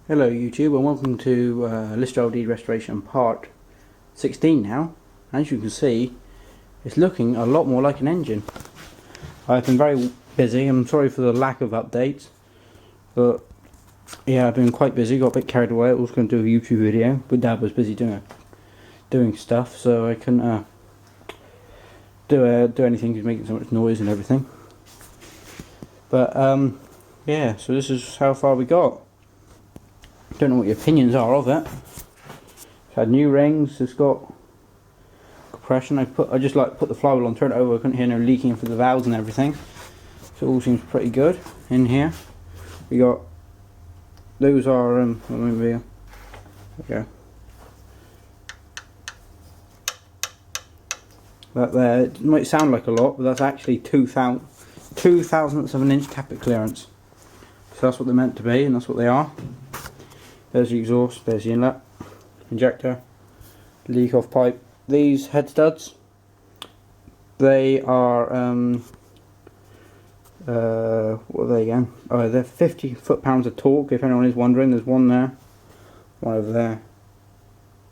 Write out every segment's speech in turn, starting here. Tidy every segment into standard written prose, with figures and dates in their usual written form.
Hello YouTube and welcome to LD restoration part 16 now. As you can see, it's looking a lot more like an engine. I've been very busy. I'm sorry for the lack of updates, but yeah, I've been quite busy, got a bit carried away. I was going to do a YouTube video, but Dad was busy doing stuff, so I couldn't do anything. He's making so much noise and everything. But yeah, so this is how far we got. Don't know what your opinions are of it. It's had new rings. It's got compression. I just like put the flywheel on, turn it over. I couldn't hear no leaking through the valves and everything. So it all seems pretty good in here. We got those are there we go. That there, it might sound like a lot, but that's actually 2/1000ths of an inch tappet clearance. So that's what they're meant to be, and that's what they are. There's the exhaust, there's the inlet, injector, leak off pipe. These head studs, they are, what are they again? Oh, they're 50 foot-pounds of torque, if anyone is wondering. There's one there, one over there,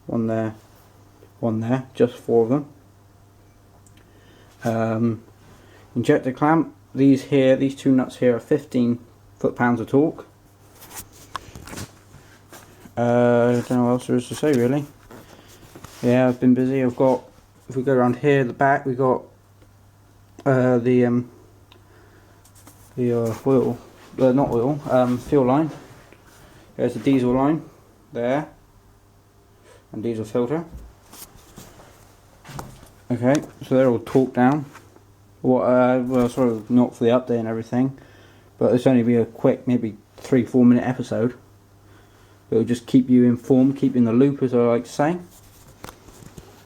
one there, one there, just 4 of them. Injector clamp, these 2 nuts here are 15 foot-pounds of torque. I don't know what else there is to say really. Yeah, I've been busy. I've got, if we go around here, the back, we got the oil, not oil, fuel line. There's the diesel line there, and diesel filter. Okay, so they're all torqued down. Well, sort of not for the update and everything, but it's only be a quick, maybe 3-4 minute episode. It'll just keep you informed, keep you in the loop, as I like to say.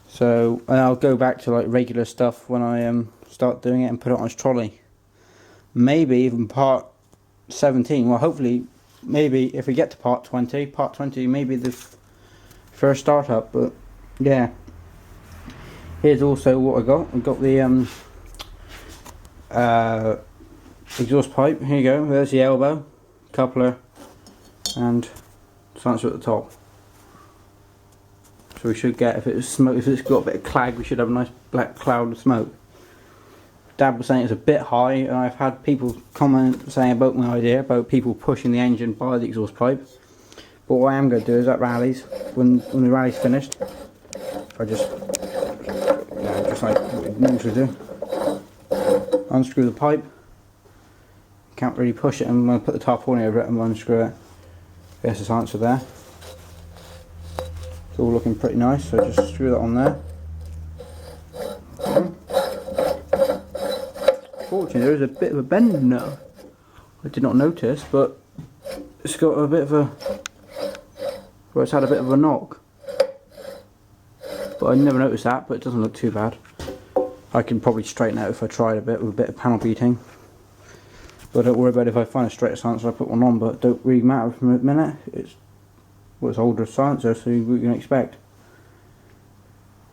So, and I'll go back to like regular stuff when I start doing it and put it on its trolley. Maybe even part 17. Well, hopefully, maybe if we get to part 20 maybe the first startup. But yeah, here's also what I got. I got the exhaust pipe. Here you go. There's the elbow, coupler, and silencer at the top. So we should get, if it's smoke, if it's got a bit of clag, we should have a nice black cloud of smoke. Dad was saying it's a bit high, and I've had people comment saying about my idea about people pushing the engine by the exhaust pipe. But what I am going to do is at rallies, when the rally's finished, I just like what you usually do, unscrew the pipe. Can't really push it, and I'm going to put the tarpaulin over it and unscrew it. There's the silencer there. It's all looking pretty nice, so just screw that on there. Fortunately, there is a bit of a bend now. I did not notice, but it's got a bit of a, well, it's had a bit of a knock. But I never noticed that, but it doesn't look too bad. I can probably straighten out if I tried a bit with a bit of panel beating. But don't worry about it, if I find a straighter silencer, I put one on, but it don't really matter for a minute. It's older silencer, so what you can expect.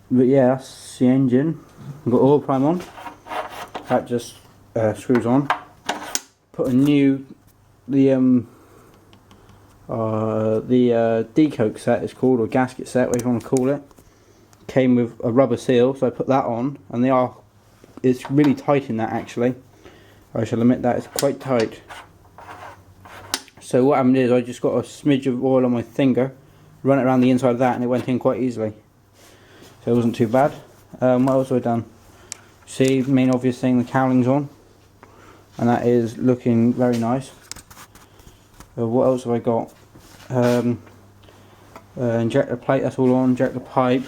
But yeah, that's the engine. I've got oil prime on. That just screws on. Put a new, the decoke set it's called, or gasket set, whatever you want to call it. Came with a rubber seal, so I put that on, and it's really tight in that actually. I shall admit that it's quite tight. So what happened is I just got a smidge of oil on my finger, run it around the inside of that, and it went in quite easily. So it wasn't too bad. What else have I done? See, the main obvious thing, the cowling's on, and that is looking very nice. What else have I got? Injector plate, that's all on. Injector pipe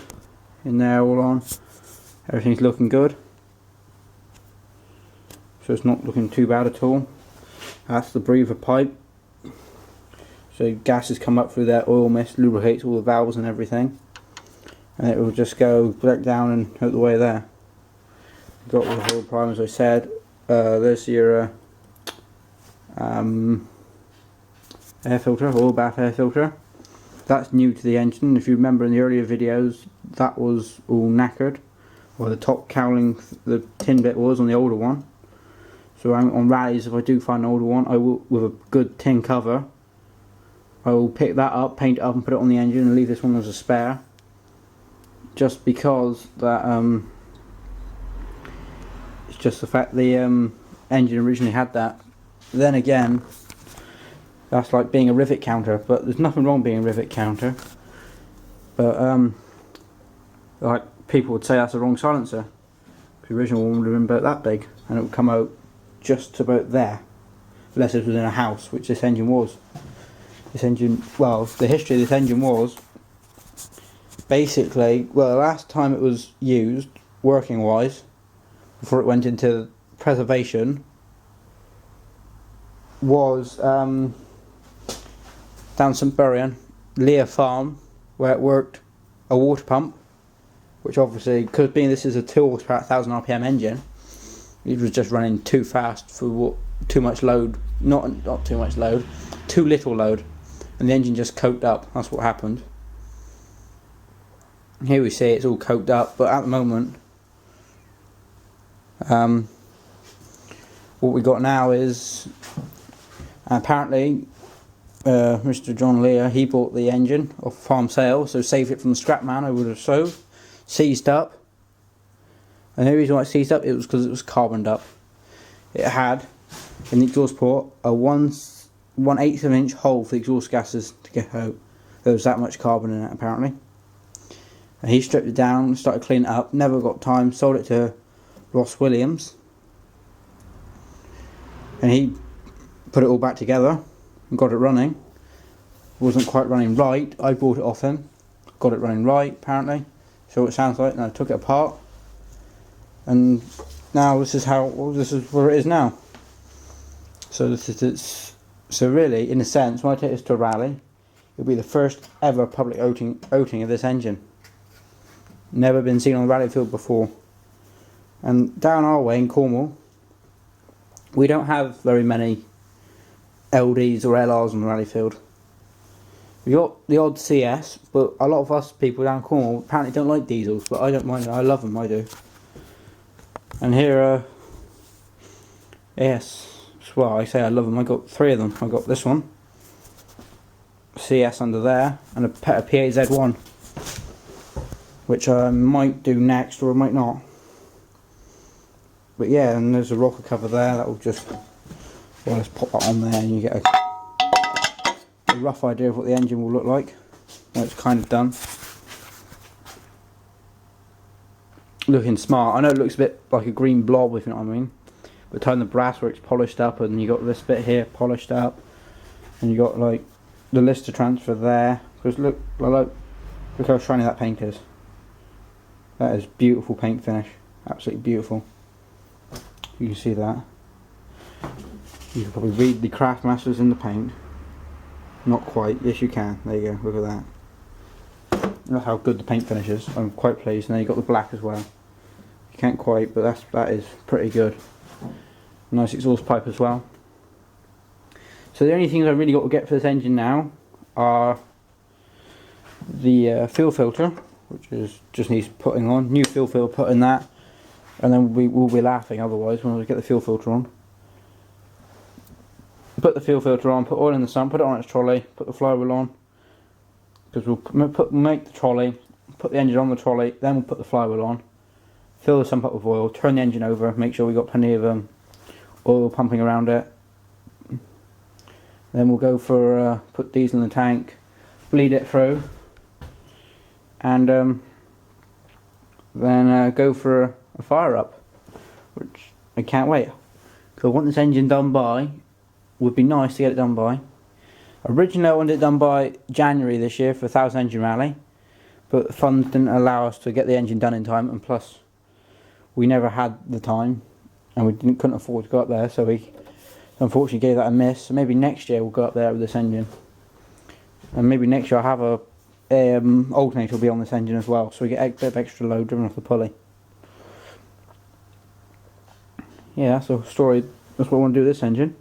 in there, all on. Everything's looking good. So it's not looking too bad at all. That's the breather pipe. So gas has come up through there, oil mist, lubricates all the valves and everything. And it will just go back down and out the way there. Got the oil prime, as I said. There's your air filter, oil bath air filter. That's new to the engine. If you remember in the earlier videos, that was all knackered. Or the top cowling, the tin bit was on the older one. So on rallies, if I do find an older one, I will, with a good tin cover, I will pick that up, paint it up and put it on the engine and leave this one as a spare. Just because that it's just the fact the engine originally had that. Then again, that's like being a rivet counter, but there's nothing wrong being a rivet counter. But like people would say that's the wrong silencer. The original one would have been about that big, and it would come out just about there, unless it was in a house, which this engine was. This engine, well, the history of this engine was basically, well, the last time it was used working wise, before it went into preservation, was down St Buryan, Leah Farm, where it worked a water pump, which obviously, because being this is a 2 horsepower 1000 RPM engine, it was just running too fast for too much load, not too much load, too little load, and the engine just coked up. That's what happened. Here we see it's all coked up, but at the moment what we got now is apparently Mr. John Lear, he bought the engine off farm sale, so saved it from the scrap man, I would have so seized up. And the reason why it seized up, it was because it was carboned up. It had in the exhaust port a 1/8 of an inch hole for the exhaust gases to get out. There was that much carbon in it apparently. And he stripped it down, started cleaning it up, never got time, sold it to Ross Williams. And he put it all back together and got it running. It wasn't quite running right. I bought it off him, got it running right apparently. So what it sounds like. And I took it apart, and now this is where it is now. So this is its. So really, in a sense, when I take this to a rally, it'll be the first ever public outing of this engine. Never been seen on the rally field before. And down our way in Cornwall, we don't have very many LDs or LRs on the rally field. We got the odd CS, but a lot of us people down Cornwall apparently don't like diesels, but I don't mind. I love them. I do. And here, yes. Well, I say I love them. I got 3 of them. I got this one, CS under there, and a PAZ1, which I might do next or I might not. But yeah, and there's a rocker cover there. That will just, well, let's pop that on there, and you get a rough idea of what the engine will look like when it's kind of done. Looking smart. I know it looks a bit like a green blob, if you know what I mean. But time the brass works polished up, and you got this bit here polished up, and you got like the lister transfer there. Because look how shiny that paint is. That is beautiful paint finish, absolutely beautiful. You can see that. You can probably read the craft masters in the paint. Not quite. Yes, you can. There you go. Look at that. That's how good the paint finish is. I'm quite pleased. And then you got the black as well. You can't quite, but that is pretty good. Nice exhaust pipe as well. So the only things I've really got to get for this engine now are the fuel filter, which is just needs putting on. New fuel filter, put in that, and then we will be laughing otherwise when we get the fuel filter on. Put the fuel filter on, put oil in the sump, put it on its trolley, put the flywheel on, because we'll make the trolley, put the engine on the trolley, then we'll put the flywheel on, fill the sump up with oil, turn the engine over, make sure we got plenty of oil pumping around it. Then we'll go for put diesel in the tank, bleed it through, and then go for a fire up, which I can't wait. Because I want this engine done by, would be nice to get it done by. Originally I wanted it done by January this year for 1000 engine rally, but the funds didn't allow us to get the engine done in time, and plus we never had the time, and we couldn't afford to go up there, so we unfortunately gave that a miss. So maybe next year we'll go up there with this engine, and maybe next year I'll have a alternator will be on this engine as well, so we get a bit of extra load driven off the pulley. Yeah, that's the story. That's what I want to do with this engine.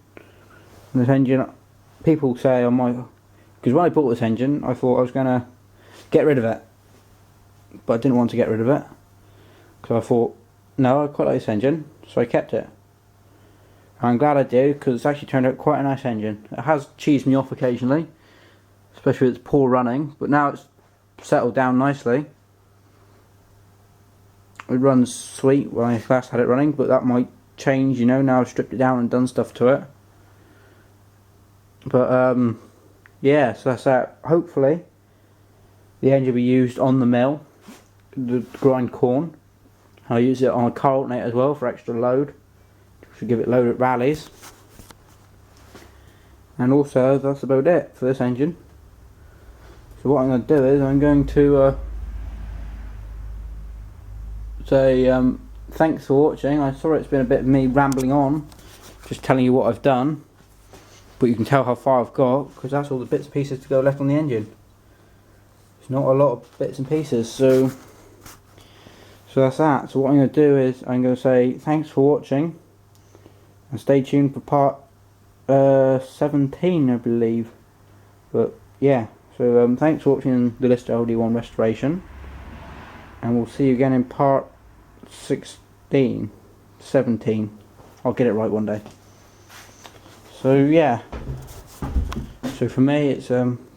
And this engine, people say on my, because when I bought this engine I thought I was going to get rid of it, but I didn't want to get rid of it, because I thought, no, I quite like this engine, so I kept it. And I'm glad I did, because it's actually turned out quite a nice engine. It has cheesed me off occasionally, especially if it's poor running, but now it's settled down nicely. It runs sweet when I last had it running, but that might change, you know, now I've stripped it down and done stuff to it. But yeah, so that's that. Hopefully the engine will be used on the mill to grind corn. I'll use it on a car alternator as well for extra load, to give it load at rallies. And also that's about it for this engine. So what I'm going to do is I'm going to say thanks for watching. I'm sorry it's been a bit of me rambling on, just telling you what I've done, but you can tell how far I've got because that's all the bits and pieces to go left on the engine. It's not a lot of bits and pieces, so that's that. So what I'm going to do is I'm going to say thanks for watching and stay tuned for part 17, I believe. But yeah, so thanks for watching the Lister LD1 restoration, and we'll see you again in part 17. I'll get it right one day. So yeah, so for me it's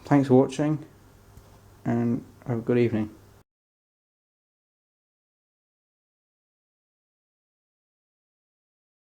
thanks for watching and have a good evening.